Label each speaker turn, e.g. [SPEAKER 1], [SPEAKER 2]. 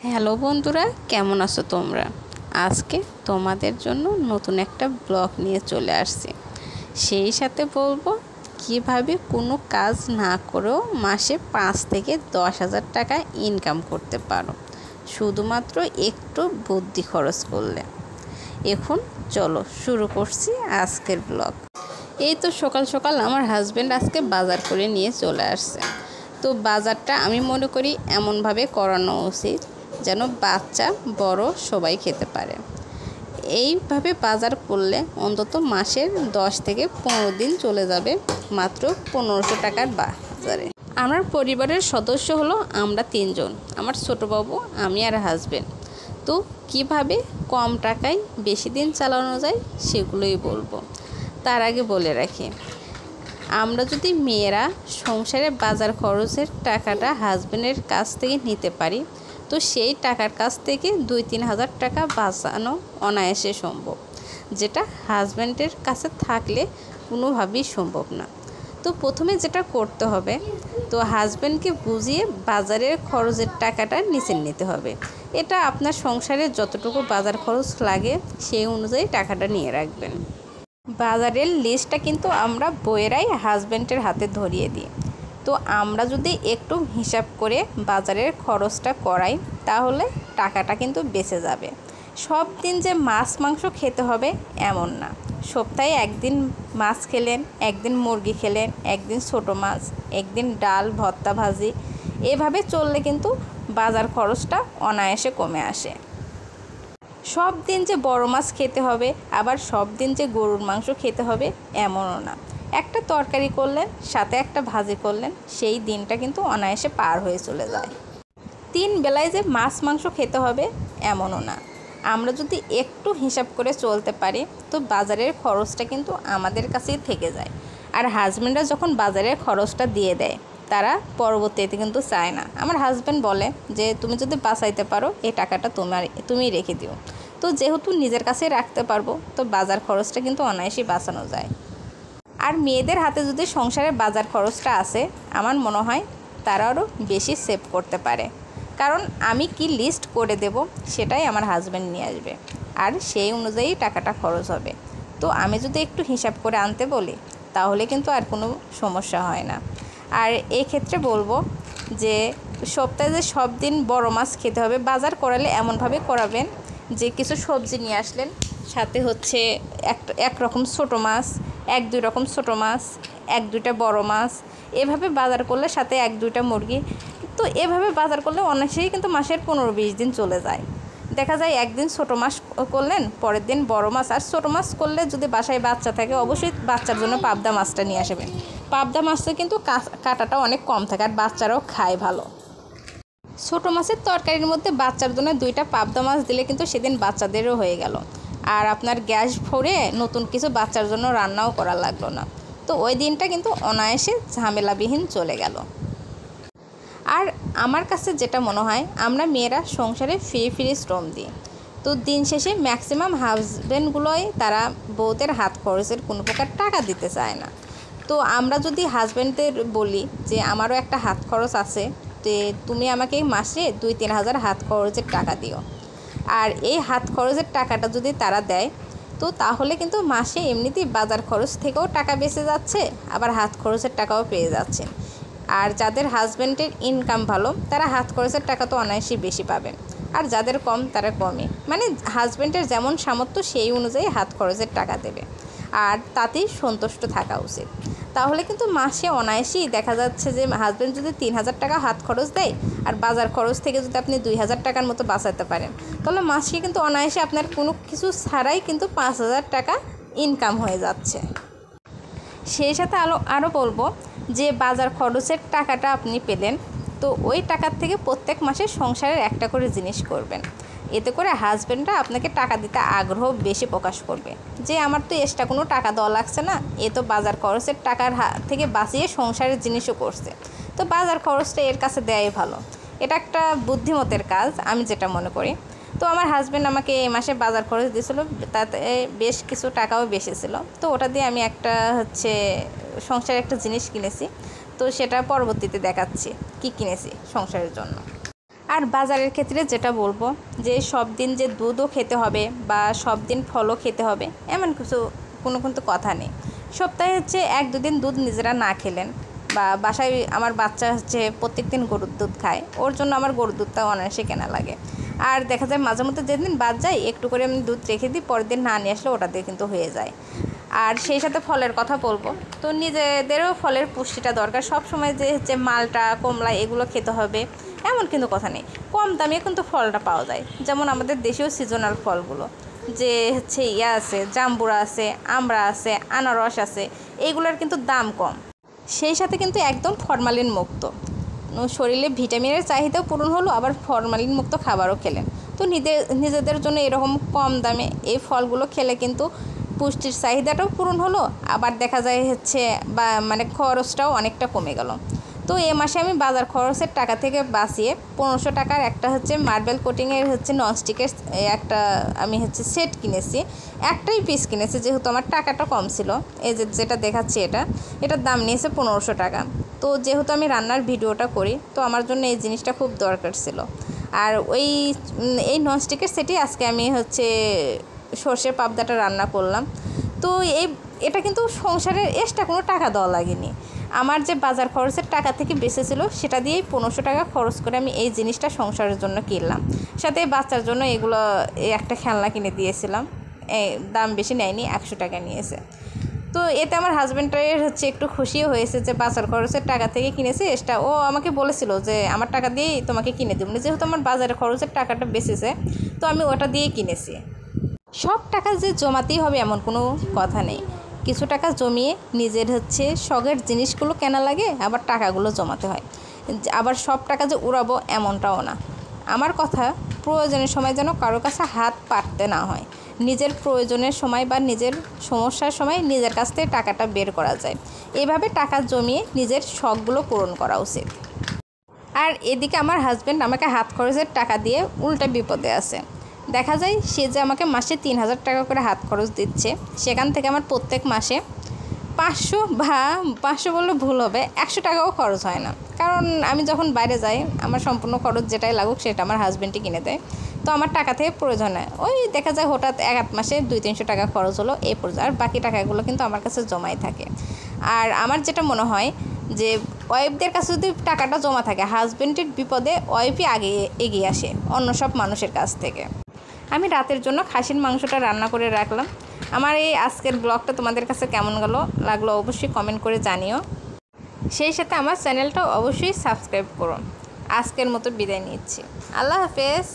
[SPEAKER 1] Hello বন্ধুরা, কেমন আছো তোমরা? আজকে তোমাদের জন্য নতুন একটা ব্লগ নিয়ে চলে আসছি। সেই সাথে বলবো কিভাবে কোনো কাজ না করেও মাসে 5 থেকে 10,000 টাকা ইনকাম করতে পারো, শুধুমাত্র একটু বুদ্ধি খরচ করলে। এখন চলো শুরু করছি আজকের ব্লগ। এই তো সকাল সকাল আমার হাজব্যান্ড আজকে বাজার করে নিয়ে চলে আসছে। তো বাজারটা আমি মনে করি এমনভাবে করানো উচিত যেন বাচ্চা বড় সবাই খেতে পারে। এইভাবে বাজার করলে অন্তত মাসের 10 থেকে 15 দিন চলে যাবে মাত্র 1500 টাকার বাজারে। আমার পরিবারের সদস্য হলো আমরা 3 জন, আমার ছোটো বাবু, আমি আর হাজব্যান্ড। তো কিভাবে কম টাকায় বেশি দিন চালানো যায় সেগুলোই বলবো। তার আগে বলে রাখি, আমরা যদি মেয়েরা সংসারে বাজার খরচের টাকাটা হাজব্যান্ডের কাছ থেকে নিতে পারি, তো সেই টাকার কাছ থেকে 2-3 হাজার টাকা বাঁচানো অনায়াসে সম্ভব, যেটা হাজব্যান্ডের কাছে থাকলে কোনোভাবেই সম্ভব না। তো প্রথমে যেটা করতে হবে, তো হাজব্যান্ডকে বুঝিয়ে বাজারের খরচের টাকাটা নিচে নিতে হবে। এটা আপনার সংসারে যতটুকু বাজার খরচ লাগে সেই অনুযায়ী টাকাটা নিয়ে রাখবেন। বাজারের লিস্টটা কিন্তু আমরা বউয়েরাই হাজব্যান্ডের হাতে ধরিয়ে দিই। তো আমরা যদি একটু হিসাব করে বাজারের খরচটা করাই তাহলে টাকাটা কিন্তু বেঁচে যাবে। সব দিন যে মাছ মাংস খেতে হবে এমন না। সপ্তাহে একদিন মাছ খেলেন, একদিন মুরগি খেলেন, একদিন ছোটো মাছ, একদিন ডাল ভর্তা ভাজি, এভাবে চললে কিন্তু বাজার খরচটা অনায়াসে কমে আসে। সব দিন যে বড় মাছ খেতে হবে, আবার সব দিন যে গরুর মাংস খেতে হবে এমনও না। একটা তরকারি করলেন, সাথে একটা ভাজি করলেন, সেই দিনটা কিন্তু অনায়াসে পার হয়ে চলে যায়। 3 বেলায় যে মাছ মাংস খেতে হবে এমনও না। আমরা যদি একটু হিসাব করে চলতে পারি তো বাজারের খরচটা কিন্তু আমাদের কাছেই থেকে যায়। আর হাজব্যান্ডরা যখন বাজারের খরচটা দিয়ে দেয়, তারা পরবর্তীতে কিন্তু চায় না। আমার হাজব্যান্ড বলে যে তুমি যদি বাঁচাইতে পারো এই টাকাটা তুমি রেখে দিও। তো যেহেতু নিজের কাছে রাখতে পারবো, তো বাজার খরচটা কিন্তু অনায়াসেই বাঁচানো যায়। আর মেয়েদের হাতে যদি সংসারের বাজার খরচটা আসে, আমার মনে হয় তারা আরও বেশি সেভ করতে পারে। কারণ আমি কি লিস্ট করে দেব সেটাই আমার হাজব্যান্ড নিয়ে আসবে, আর সেই অনুযায়ী টাকাটা খরচ হবে। তো আমি যদি একটু হিসাব করে আনতে বলি তাহলে কিন্তু আর কোনো সমস্যা হয় না। আর এই ক্ষেত্রে বলবো যে সপ্তাহে যে সব দিন বড় মাছ খেতে হবে, বাজার করালে এমনভাবে করাবেন যে কিছু সবজি নিয়ে আসলেন, সাথে হচ্ছে এক রকম ছোটো মাছ, 1-2 রকম ছোটো মাছ, 1-2টা বড় মাছ, এভাবে বাজার করলে সাথে 1-2টা মুরগি। তো এভাবে বাজার করলে অনায়াসেই কিন্তু মাসের 15-20 দিন চলে যায়। দেখা যায় একদিন ছোটো মাছ করলেন, পরের দিন বড় মাছ। আর ছোটো মাছ করলে যদি বাসায় বাচ্চা থাকে, অবশ্যই বাচ্চার জন্য পাবদা মাছটা নিয়ে আসবেন। পাবদা মাছটা কিন্তু কাঁটাটা অনেক কম থাকে, আর বাচ্চারাও খায় ভালো। ছোটো মাছের তরকারির মধ্যে বাচ্চার জন্য 2টা পাবদা মাছ দিলে কিন্তু সেদিন বাচ্চাদেরও হয়ে গেল, আর আপনার গ্যাস ভরে নতুন কিছু বাচ্চার জন্য রান্নাও করা লাগলো না। তো ওই দিনটা কিন্তু অনায়াসে ঝামেলাবিহীন চলে গেল। আর আমার কাছে যেটা মনে হয়, আমরা মেয়েরা সংসারে ফ্রি শ্রম দিই। তো দিন শেষে ম্যাক্সিমাম হাজব্যান্ডগুলোই তারা বউদের হাত খরচের কোনো প্রকার টাকা দিতে চায় না। তো আমরা যদি হাজব্যান্ডদের বলি যে আমারও একটা হাত খরচ আছে, তো তুমি আমাকে মাসে 2-3 হাজার হাত খরচের টাকা দিও, আর এই হাত খরচের টাকাটা যদি তারা দেয়, তো তাহলে কিন্তু মাসে এমনিতেই বাজার খরচ থেকেও টাকা বেঁচে যাচ্ছে, আবার হাত খরচের টাকাও পেয়ে যাচ্ছে। আর যাদের হাজব্যান্ডের ইনকাম ভালো, তারা হাত খরচের টাকা তো অনায়াসেই বেশি পাবেন, আর যাদের কম তারা কমই, মানে হাজব্যান্ডের যেমন সামর্থ্য সেই অনুযায়ী হাত খরচের টাকা দেবে, আর তাতেই সন্তুষ্ট থাকা উচিত। তাহলে কিন্তু মাসে অনায়াসেই দেখা যাচ্ছে যে হাজব্যান্ড যদি 3 হাজার টাকা হাত খরচ দেয়, আর বাজার খরচ থেকে যদি আপনি 2 হাজার টাকার মতো বাঁচাতে পারেন, তাহলে মাসে কিন্তু অনায়াসে আপনার কোনো কিছু ছাড়াই কিন্তু 5 হাজার টাকা ইনকাম হয়ে যাচ্ছে। সেই সাথে আরও বলবো যে বাজার খরচের টাকাটা আপনি পেলেন, তো ওই টাকার থেকে প্রত্যেক মাসে সংসারের একটা করে জিনিস করবেন। এতে করে হাজব্যান্ডরা আপনাকে টাকা দিতে আগ্রহ বেশি প্রকাশ করবে, যে আমার তো এক্সট্রা কোনো টাকা দেওয়া লাগছে না, এ তো বাজার খরচের টাকার থেকে বাঁচিয়ে সংসারের জিনিসও করছে, তো বাজার খরচটা এর কাছে দেওয়াই ভালো। এটা একটা বুদ্ধিমতের কাজ আমি যেটা মনে করি। তো আমার হাজব্যান্ড আমাকে এই মাসে বাজার খরচ দিয়েছিল, তাতে বেশ কিছু টাকাও বেশি ছিল। তো ওটা দিয়ে আমি একটা সংসারের একটা জিনিস কিনেছি, তো সেটা পরবর্তীতে দেখাচ্ছি কি কিনেছি সংসারের জন্য। আর বাজারের ক্ষেত্রে যেটা বলবো যে সব দিন যে দুধও খেতে হবে বা সব দিন ফলও খেতে হবে এমন কোনো কিন্তু কথা নেই। সপ্তাহে হচ্ছে 1-2 দিন দুধ নিজেরা না খেলেন বা বাসায় আমার বাচ্চা হচ্ছে প্রত্যেক দিন গরুর দুধ খায়, ওর জন্য আমার গরুর দুধটা অনায়াসে কেনা লাগে। আর দেখা যায় মাঝে মধ্যে যেদিন বাদ যায় একটু করে আমি দুধ রেখে দিই, পরের দিন না নিয়ে আসলে ওটা দিয়ে কিন্তু হয়ে যায়। আর সেই সাথে ফলের কথা বলবো, তো নিজেদেরও ফলের পুষ্টিটা দরকার। সব সময় যে হচ্ছে মালটা কমলা এগুলো খেতে হবে এমন কিন্তু কথা নেই, কম দামে কিন্তু ফলটা পাওয়া যায়। যেমন আমাদের দেশীয় সিজনাল ফলগুলো যে হচ্ছে আছে, জাম্বুরা আছে, আমড়া আছে, আনারস আছে, এইগুলোর কিন্তু দাম কম, সেই সাথে কিন্তু একদম ফরমালিন মুক্ত। শরীরে ভিটামিনের চাহিদাও পূরণ হলো, আবার ফরমালিন মুক্ত খাবারও খেলেন। তো নিজেদের জন্য এরকম কম দামে এই ফলগুলো খেলে কিন্তু পুষ্টির চাহিদাটাও পূরণ হলো, আবার দেখা যায় হচ্ছে বা মানে খরচটাও অনেকটা কমে গেল। তো এ মাসে আমি বাজার খরচের টাকা থেকে বাঁচিয়ে 1500 টাকার একটা হচ্ছে মার্বেল কোটিংয়ের হচ্ছে ননস্টিকের একটা আমি হচ্ছে সেট কিনেছি। একটাই পিস কিনেছি যেহেতু আমার টাকাটা কম ছিল। এই যেটা দেখাচ্ছি এটার দাম নিয়েছে 1500 টাকা। তো যেহেতু আমি রান্নার ভিডিওটা করি তো আমার জন্য এই জিনিসটা খুব দরকার ছিল। আর এই ননস্টিকের সেটই আজকে আমি হচ্ছে সর্ষের পাবদাটা রান্না করলাম। তো এটা কিন্তু সংসারের এক্সট্রা কোনো টাকা দেওয়া লাগেনি। আমার যে বাজার খরচের টাকা থেকে বেঁচেছিল সেটা দিয়েই 1500 টাকা খরচ করে আমি এই জিনিসটা সংসারের জন্য কিনলাম। সাথে বাচ্চার জন্য এগুলো একটা খেলনা কিনে দিয়েছিলাম, দাম বেশি নেয়নি, 100 টাকা নিয়েছে। তো এতে আমার হাজব্যান্ডের হচ্ছে একটু খুশিও হয়েছে যে বাজার খরচের টাকা থেকে কিনেছে। এটা ও আমাকে বলেছিল যে আমার টাকা দিয়েই তোমাকে কিনে দেবো, যেহেতু আমার বাজারের খরচের টাকাটা বেঁচেছে তো আমি ওটা দিয়েই কিনেছি। সব টাকা যে জমাতেই হবে এমন কোনো কথা নেই, কিছু টাকা জমিয়ে নিজের হচ্ছে শখের জিনিসগুলো কেনা লাগে, আবার টাকাগুলো জমাতে হয়। আবার সব টাকা যে উড়াবো এমনটাও না। আমার কথা, প্রয়োজনের সময় যেন কারো কাছে হাত পাততে না হয়। নিজের প্রয়োজনের সময় বা নিজের সমস্যার সময় নিজের কাছ থেকে টাকাটা বের করা যায়। এইভাবে টাকা জমিয়ে নিজের শখগুলো পূরণ করা উচিত। আর এদিকে আমার হাজব্যান্ড আমাকে হাত খরচের টাকা দিয়ে উল্টা বিপদে আছে। দেখা যায় সে যে আমাকে মাসে 3000 টাকা করে হাত খরচ দিচ্ছে, সেখান থেকে আমার প্রত্যেক মাসে 500 বললে ভুল হবে, 100 টাকাও খরচ হয় না। কারণ আমি যখন বাইরে যাই আমার সম্পূর্ণ খরচ যেটাই লাগুক সেটা আমার হাজব্যান্ডই কিনে দেয়। তো আমার টাকা থেকে প্রয়োজন হয়, ওই দেখা যায় হঠাৎ 1-8 মাসে 200-300 টাকা খরচ হলো এই পর্যায়ে, আর বাকি টাকাগুলো কিন্তু আমার কাছে জমাই থাকে। আর আমার যেটা মনে হয় যে ওয়াইফদের কাছে যদি টাকাটা জমা থাকে, হাজব্যান্ডের বিপদে ওয়াইফই আগে এগিয়ে আসে অন্য সব মানুষের কাছ থেকে। আমি রাতের জন্য খাসির মাংসটা রান্না করে রাখলাম। আমার এই আজকের ব্লগটা তোমাদের কাছে কেমন লাগলো অবশ্যই কমেন্ট করে জানিও। সেই সাথে আমার চ্যানেলটা অবশ্যই সাবস্ক্রাইব করো। আজকের মতো বিদায় নিচ্ছি, আল্লাহ হাফেজ।